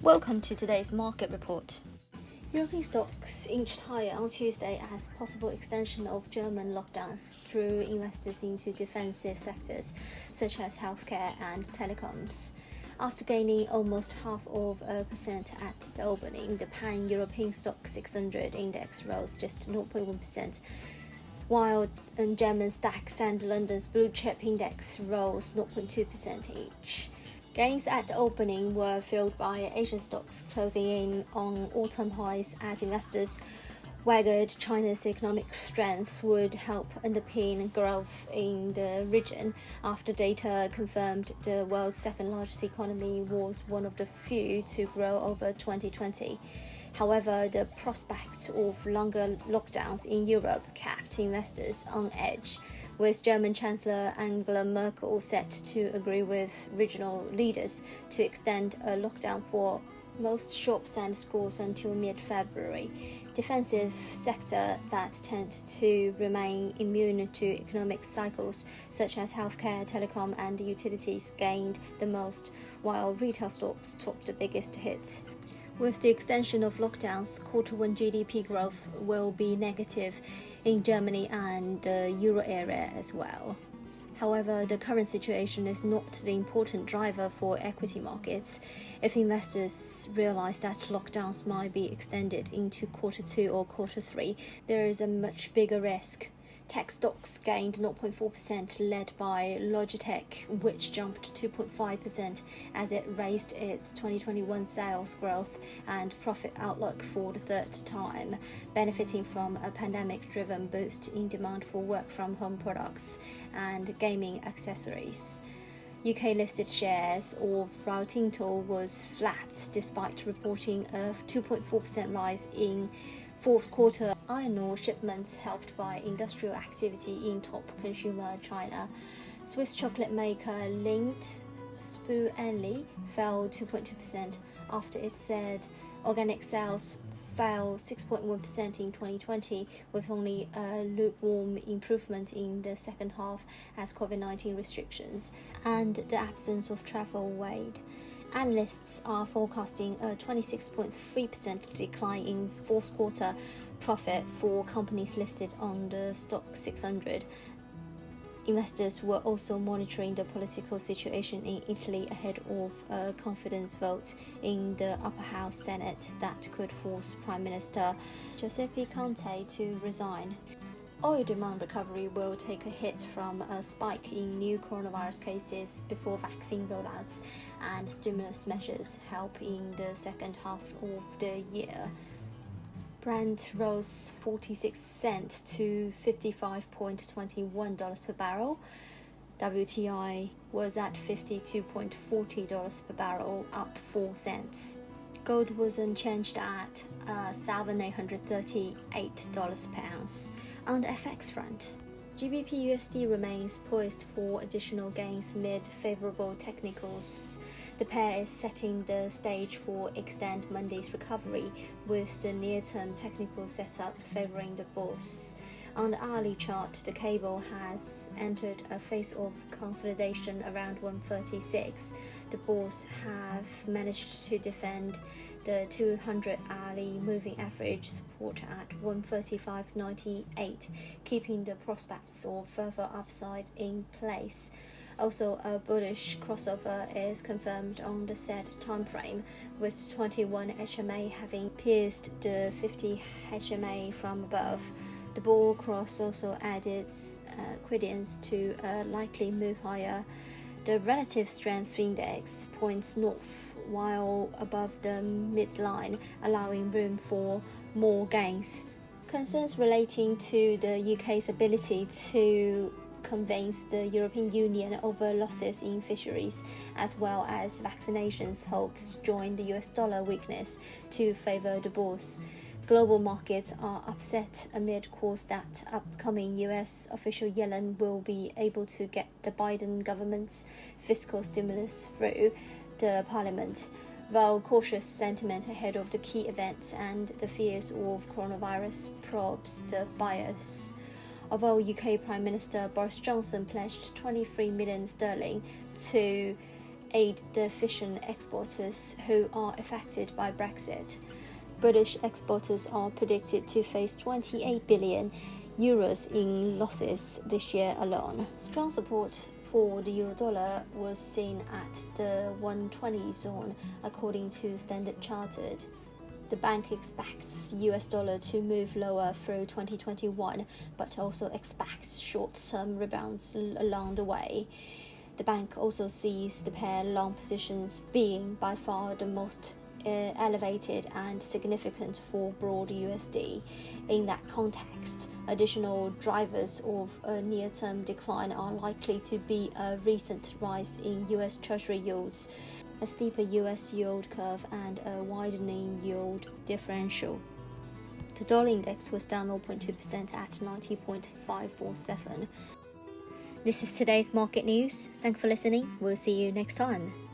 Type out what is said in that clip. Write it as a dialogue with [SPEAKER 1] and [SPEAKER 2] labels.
[SPEAKER 1] Welcome to today's market report. European stocks inched higher on Tuesday as possible extension of German lockdowns drew investors into defensive sectors such as healthcare and telecoms. After gaining almost 0.5% at the opening, the pan-European STOXX 600 index rose just 0.1%, while German STOXX and London's blue chip index rose 0.2% each. Gains at the opening were fueled by Asian stocks closing in on all-time highs as investors wagered China's economic strength would help underpin growth in the region after data confirmed the world's second-largest economy was one of the few to grow over 2020. However, the prospect of longer lockdowns in Europe kept investors on edge, with German Chancellor Angela Merkel set to agree with regional leaders to extend a lockdown for most shops and schools until mid-February. Defensive sectors that tend to remain immune to economic cycles, such as healthcare, telecom, and utilities, gained the most, while retail stocks took the biggest hit. With the extension of lockdowns, Q1 GDP growth will be negative in Germany and the euro area as well. However, the current situation is not the important driver for equity markets. If investors realize that lockdowns might be extended into Q2 or Q3, there is a much bigger risk. Tech stocks gained 0.4%, led by Logitech, which jumped 2.5% as it raised its 2021 sales growth and profit outlook for the third time, benefiting from a pandemic-driven boost in demand for work-from-home products and gaming accessories. UK-listed shares of Rio Tinto was flat despite reporting a 2.4% rise in fourth quarter iron ore shipments helped by industrial activity in top consumer China. Swiss chocolate maker Lindt Spruengli fell 2.2% after it said organic sales fell 6.1% in 2020, with only a lukewarm improvement in the second half as COVID-19 restrictions and the absence of travel weighed. Analysts are forecasting a 26.3% decline in fourth quarter profit for companies listed on the STOXX 600. Investors were also monitoring the political situation in Italy ahead of a confidence vote in the upper house Senate that could force Prime Minister Giuseppe Conte to resign. Oil demand recovery will take a hit from a spike in new coronavirus cases before vaccine rollouts and stimulus measures help in the second half of the year. Brent rose 46 cents to $55.21 per barrel. WTI was at $52.40 per barrel, up 4 cents. Gold was unchanged at $1,838 per ounce. On the FX front, GBP USD remains poised for additional gains amid favorable technicals. The pair is setting the stage for extend Monday's recovery, with the near-term technical setup favoring the bulls. On the hourly chart, the cable has entered a phase of consolidation around 136. The bulls have managed to defend the 200 hourly moving average support at 135.98, keeping the prospects of further upside in place. Also, a bullish crossover is confirmed on the set timeframe, with 21 HMA having pierced the 50 HMA from above. The bull cross also added credence to a likely move higher. The relative strength index points north while above the midline, allowing room for more gains. Concerns relating to the UK's ability to convince the European Union over losses in fisheries, as well as vaccinations hopes, join the US dollar weakness to favour the bulls. Global markets are upset amid calls that upcoming US official Yellen will be able to get the Biden government's fiscal stimulus through the parliament, while cautious sentiment ahead of the key events and the fears of coronavirus probes the buyers. Although UK Prime Minister Boris Johnson pledged 23 million sterling to aid the efficient exporters who are affected by Brexit. British exporters are predicted to face 28 billion euros in losses this year alone. Strong support for the euro-dollar was seen at the 120 zone, according to Standard Chartered. The bank expects US dollar to move lower through 2021, but also expects short-term rebounds along the way. The bank also sees the pair long positions being by far the most elevated and significant for broad USD. In that context, additional drivers of a near-term decline are likely to be a recent rise in US Treasury yields, a steeper US yield curve, and a widening yield differential. The dollar index was down 0.2% at 90.547. This is today's market news. Thanks for listening. We'll see you next time.